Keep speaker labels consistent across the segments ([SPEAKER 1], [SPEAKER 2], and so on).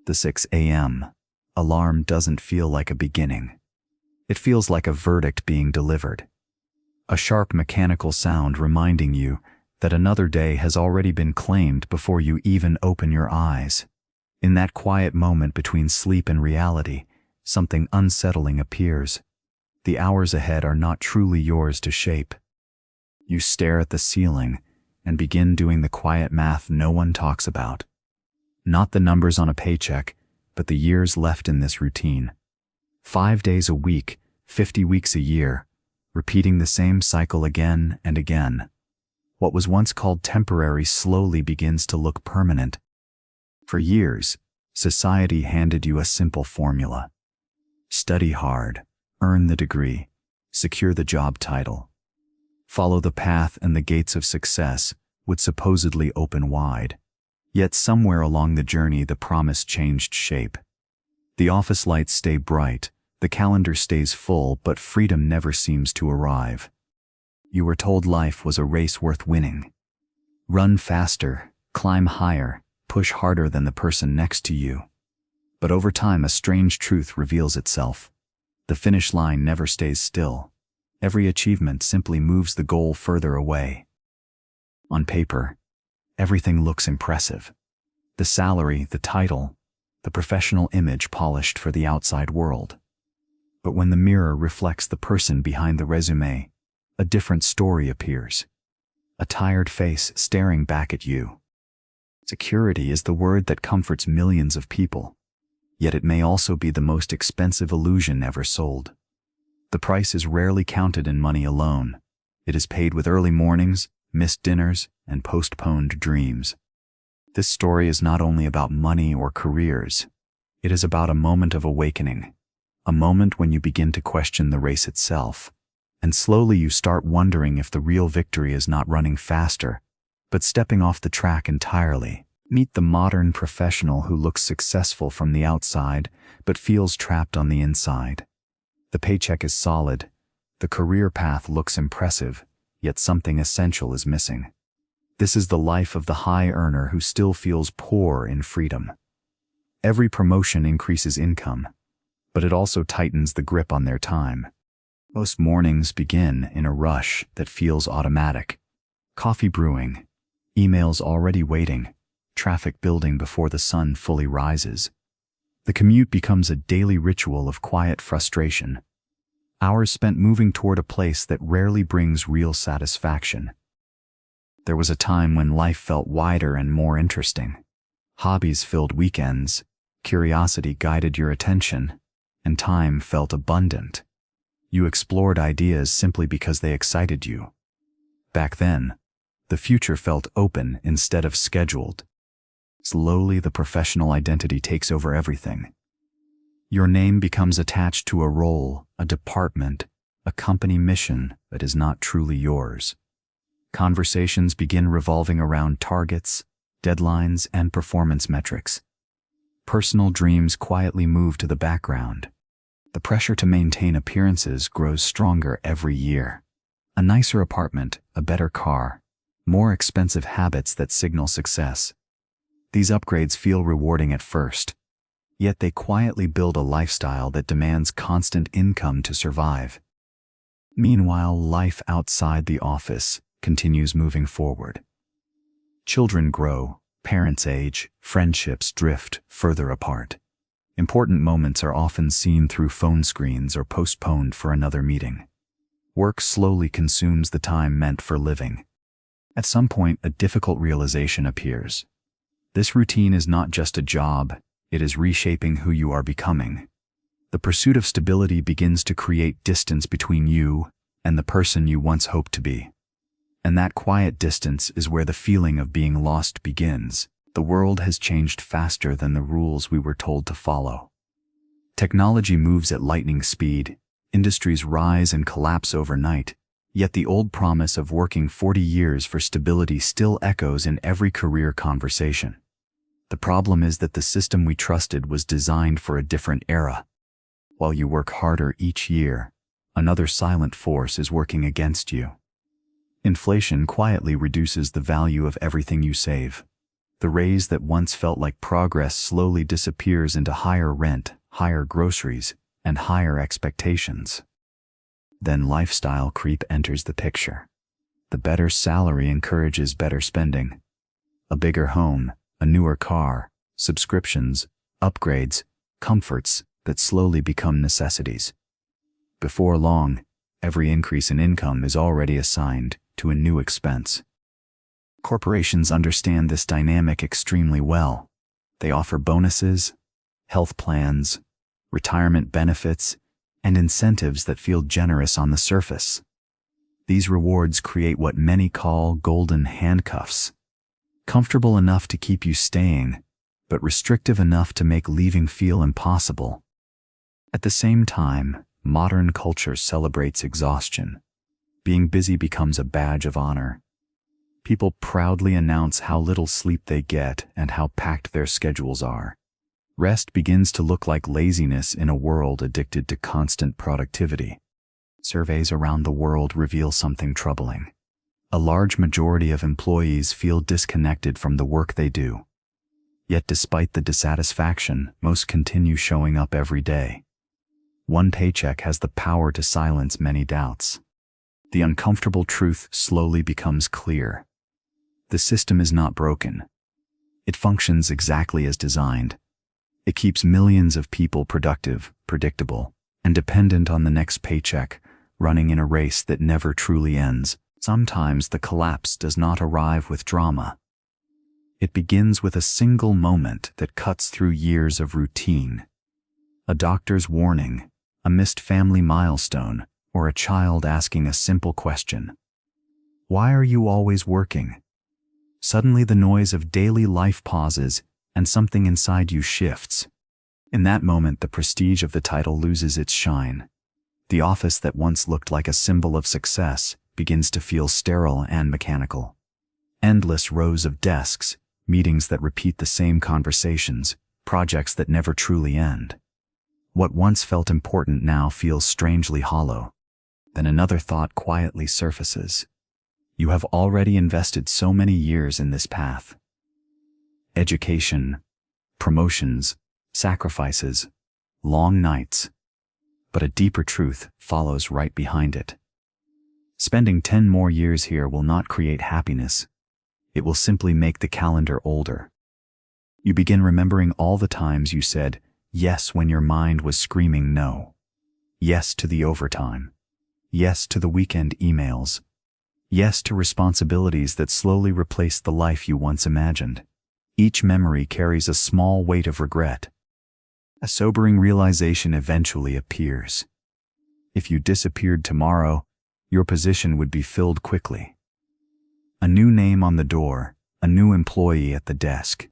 [SPEAKER 1] The 6 a.m. alarm doesn't feel like a beginning. It feels like a verdict being delivered. A sharp mechanical sound reminding you that another day has already been claimed before you even open your eyes. In that quiet moment between sleep and reality, something unsettling appears. The hours ahead are not truly yours to shape. You stare at the ceiling and begin doing the quiet math no one talks about. Not the numbers on a paycheck, but the years left in this routine. 5 days a week, 50 weeks a year, repeating the same cycle again and again. What was once called temporary slowly begins to look permanent. For years, society handed you a simple formula. Study hard, earn the degree, secure the job title. Follow the path and the gates of success would supposedly open wide. Yet somewhere along the journey the promise changed shape. The office lights stay bright, the calendar stays full, but freedom never seems to arrive. You were told life was a race worth winning. Run faster, climb higher, push harder than the person next to you. But over time a strange truth reveals itself. The finish line never stays still. Every achievement simply moves the goal further away. On paper, everything looks impressive. The salary, the title, the professional image polished for the outside world. But when the mirror reflects the person behind the resume, a different story appears. A tired face staring back at you. Security is the word that comforts millions of people, yet it may also be the most expensive illusion ever sold. The price is rarely counted in money alone. It is paid with early mornings, missed dinners, and postponed dreams. This story is not only about money or careers. It is about a moment of awakening, a moment when you begin to question the race itself, and slowly you start wondering if the real victory is not running faster, but stepping off the track entirely. Meet the modern professional who looks successful from the outside, but feels trapped on the inside. The paycheck is solid, the career path looks impressive, yet something essential is missing. This is the life of the high earner who still feels poor in freedom. Every promotion increases income, but it also tightens the grip on their time. Most mornings begin in a rush that feels automatic. Coffee brewing, emails already waiting, traffic building before the sun fully rises. The commute becomes a daily ritual of quiet frustration. Hours spent moving toward a place that rarely brings real satisfaction. There was a time when life felt wider and more interesting. Hobbies filled weekends, curiosity guided your attention, and time felt abundant. You explored ideas simply because they excited you. Back then, the future felt open instead of scheduled. Slowly, the professional identity takes over everything. Your name becomes attached to a role, a department, a company mission that is not truly yours. Conversations begin revolving around targets, deadlines, and performance metrics. Personal dreams quietly move to the background. The pressure to maintain appearances grows stronger every year. A nicer apartment, a better car, more expensive habits that signal success. These upgrades feel rewarding at first, yet they quietly build a lifestyle that demands constant income to survive. Meanwhile, life outside the office continues moving forward. Children grow, parents age, friendships drift further apart. Important moments are often seen through phone screens or postponed for another meeting. Work slowly consumes the time meant for living. At some point, a difficult realization appears. This routine is not just a job, it is reshaping who you are becoming. The pursuit of stability begins to create distance between you and the person you once hoped to be. And that quiet distance is where the feeling of being lost begins. The world has changed faster than the rules we were told to follow. Technology moves at lightning speed, industries rise and collapse overnight, yet the old promise of working 40 years for stability still echoes in every career conversation. The problem is that the system we trusted was designed for a different era. While you work harder each year, another silent force is working against you. Inflation quietly reduces the value of everything you save. The raise that once felt like progress slowly disappears into higher rent, higher groceries, and higher expectations. Then lifestyle creep enters the picture. The better salary encourages better spending. A bigger home, a newer car, subscriptions, upgrades, comforts that slowly become necessities. Before long, every increase in income is already assigned to a new expense. Corporations understand this dynamic extremely well. They offer bonuses, health plans, retirement benefits, and incentives that feel generous on the surface. These rewards create what many call golden handcuffs, comfortable enough to keep you staying, but restrictive enough to make leaving feel impossible. At the same time, modern culture celebrates exhaustion. Being busy becomes a badge of honor. People proudly announce how little sleep they get and how packed their schedules are. Rest begins to look like laziness in a world addicted to constant productivity. Surveys around the world reveal something troubling. A large majority of employees feel disconnected from the work they do. Yet despite the dissatisfaction, most continue showing up every day. One paycheck has the power to silence many doubts. The uncomfortable truth slowly becomes clear. The system is not broken. It functions exactly as designed. It keeps millions of people productive, predictable, and dependent on the next paycheck, running in a race that never truly ends. Sometimes the collapse does not arrive with drama. It begins with a single moment that cuts through years of routine. A doctor's warning, a missed family milestone, or a child asking a simple question. Why are you always working? Suddenly the noise of daily life pauses and something inside you shifts. In that moment, the prestige of the title loses its shine. The office that once looked like a symbol of success begins to feel sterile and mechanical. Endless rows of desks, meetings that repeat the same conversations, projects that never truly end. What once felt important now feels strangely hollow. Then another thought quietly surfaces. You have already invested so many years in this path. Education, promotions, sacrifices, long nights. But a deeper truth follows right behind it. Spending 10 more years here will not create happiness. It will simply make the calendar older. You begin remembering all the times you said yes when your mind was screaming no. Yes to the overtime. Yes to the weekend emails. Yes to responsibilities that slowly replaced the life you once imagined. Each memory carries a small weight of regret. A sobering realization eventually appears. If you disappeared tomorrow, your position would be filled quickly. A new name on the door, a new employee at the desk.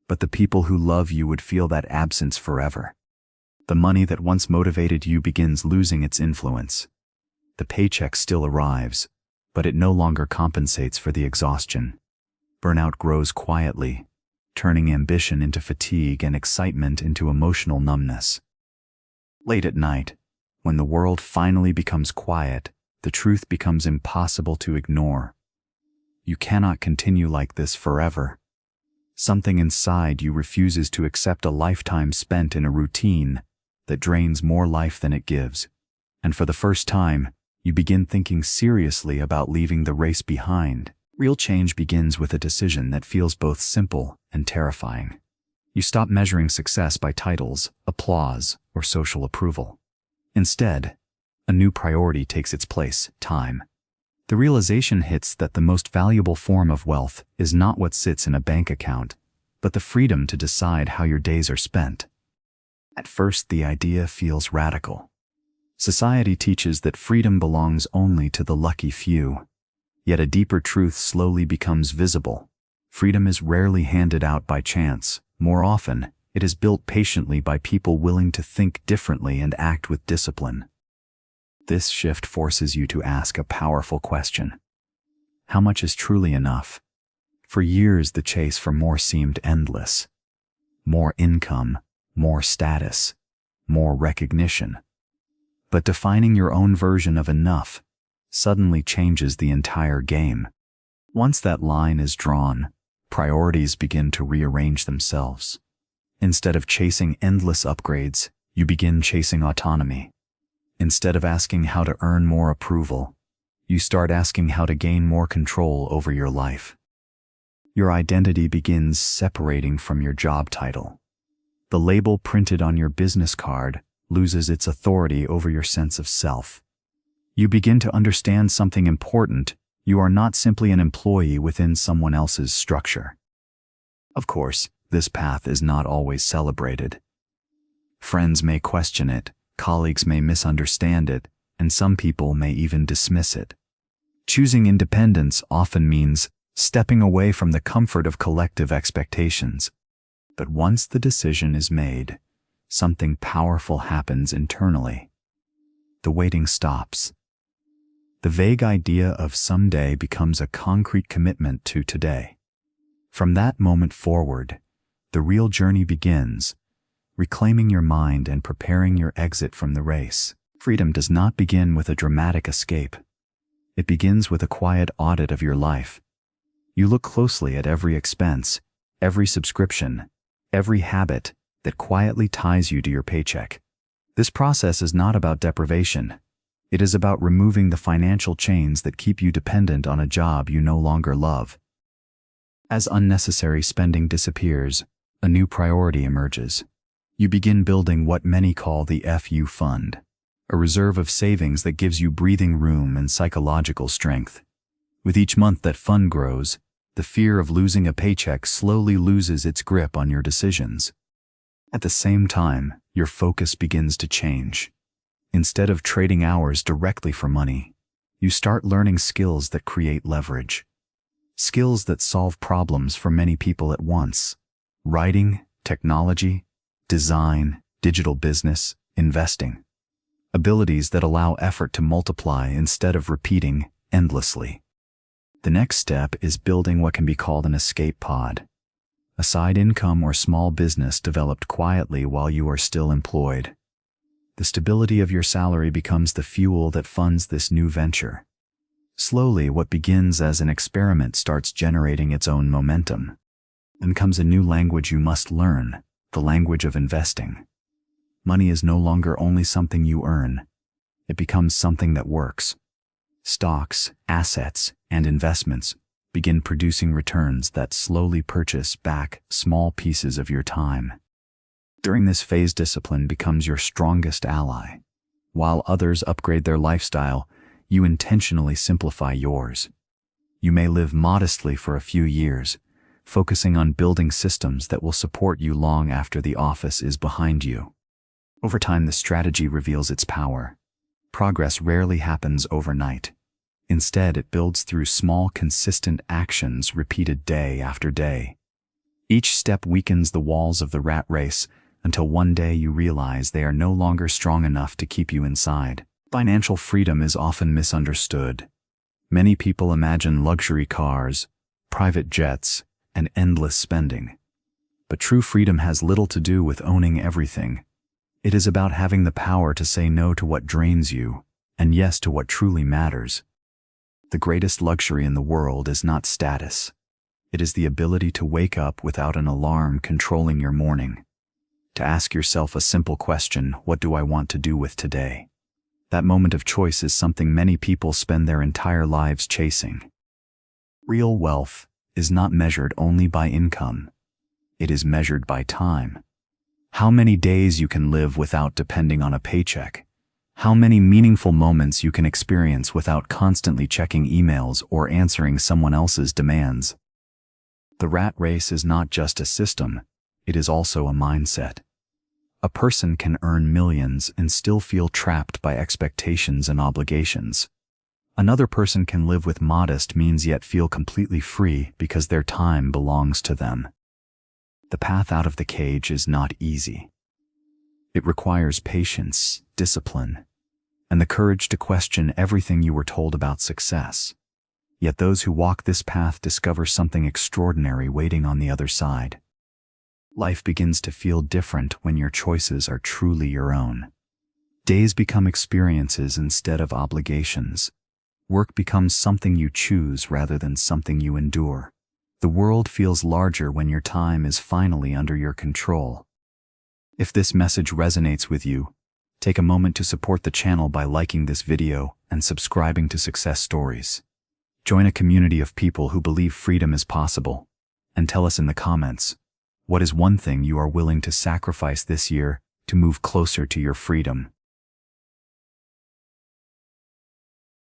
[SPEAKER 1] But the people who love you would feel that absence forever. The money that once motivated you begins losing its influence. The paycheck still arrives, but it no longer compensates for the exhaustion. Burnout grows quietly, turning ambition into fatigue and excitement into emotional numbness. Late at night, when the world finally becomes quiet, the truth becomes impossible to ignore. You cannot continue like this forever. Something inside you refuses to accept a lifetime spent in a routine that drains more life than it gives. And for the first time, you begin thinking seriously about leaving the race behind. Real change begins with a decision that feels both simple and terrifying. You stop measuring success by titles, applause, or social approval. Instead, a new priority takes its place: time. The realization hits that the most valuable form of wealth is not what sits in a bank account, but the freedom to decide how your days are spent. At first, the idea feels radical. Society teaches that freedom belongs only to the lucky few. Yet a deeper truth slowly becomes visible. Freedom is rarely handed out by chance. More often, it is built patiently by people willing to think differently and act with discipline. This shift forces you to ask a powerful question. How much is truly enough? For years, the chase for more seemed endless. More income, more status, more recognition. But defining your own version of enough suddenly changes the entire game. Once that line is drawn, Priorities begin to rearrange themselves. Instead of chasing endless upgrades, you begin chasing autonomy. Instead of asking how to earn more approval, you start asking how to gain more control over your life. Your identity begins separating from your job title. The label printed on your business card loses its authority over your sense of self. You begin to understand something important. You are not simply an employee within someone else's structure. Of course, this path is not always celebrated. Friends may question it, colleagues may misunderstand it, and some people may even dismiss it. Choosing independence often means stepping away from the comfort of collective expectations. But once the decision is made, something powerful happens internally. The waiting stops. The vague idea of someday becomes a concrete commitment to today. From that moment forward, the real journey begins, reclaiming your mind and preparing your exit from the race. Freedom does not begin with a dramatic escape. It begins with a quiet audit of your life. You look closely at every expense, every subscription, every habit that quietly ties you to your paycheck. This process is not about deprivation. It is about removing the financial chains that keep you dependent on a job you no longer love. As unnecessary spending disappears, a new priority emerges. You begin building what many call the FU fund, a reserve of savings that gives you breathing room and psychological strength. With each month that fund grows, the fear of losing a paycheck slowly loses its grip on your decisions. At the same time, your focus begins to change. Instead of trading hours directly for money, you start learning skills that create leverage. Skills that solve problems for many people at once. Writing, technology, design, digital business, investing. Abilities that allow effort to multiply instead of repeating endlessly. The next step is building what can be called an escape pod. A side income or small business developed quietly while you are still employed. The stability of your salary becomes the fuel that funds this new venture. Slowly, what begins as an experiment starts generating its own momentum. Then comes a new language you must learn, the language of investing. Money is no longer only something you earn. It becomes something that works. Stocks, assets, and investments begin producing returns that slowly purchase back small pieces of your time. During this phase, discipline becomes your strongest ally. While others upgrade their lifestyle, you intentionally simplify yours. You may live modestly for a few years, focusing on building systems that will support you long after the office is behind you. Over time, the strategy reveals its power. Progress rarely happens overnight. Instead, it builds through small, consistent actions repeated day after day. Each step weakens the walls of the rat race until one day you realize they are no longer strong enough to keep you inside. Financial freedom is often misunderstood. Many people imagine luxury cars, private jets, and endless spending. But true freedom has little to do with owning everything. It is about having the power to say no to what drains you, and yes to what truly matters. The greatest luxury in the world is not status. It is the ability to wake up without an alarm controlling your morning. To ask yourself a simple question, what do I want to do with today? That moment of choice is something many people spend their entire lives chasing. Real wealth is not measured only by income. It is measured by time. How many days you can live without depending on a paycheck. How many meaningful moments you can experience without constantly checking emails or answering someone else's demands. The rat race is not just a system, it is also a mindset. A person can earn millions and still feel trapped by expectations and obligations. Another person can live with modest means yet feel completely free because their time belongs to them. The path out of the cage is not easy. It requires patience, discipline, and the courage to question everything you were told about success. Yet those who walk this path discover something extraordinary waiting on the other side. Life begins to feel different when your choices are truly your own. Days become experiences instead of obligations. Work becomes something you choose rather than something you endure. The world feels larger when your time is finally under your control. If this message resonates with you, take a moment to support the channel by liking this video and subscribing to Success Stories. Join a community of people who believe freedom is possible, and tell us in the comments, what is one thing you are willing to sacrifice this year to move closer to your freedom?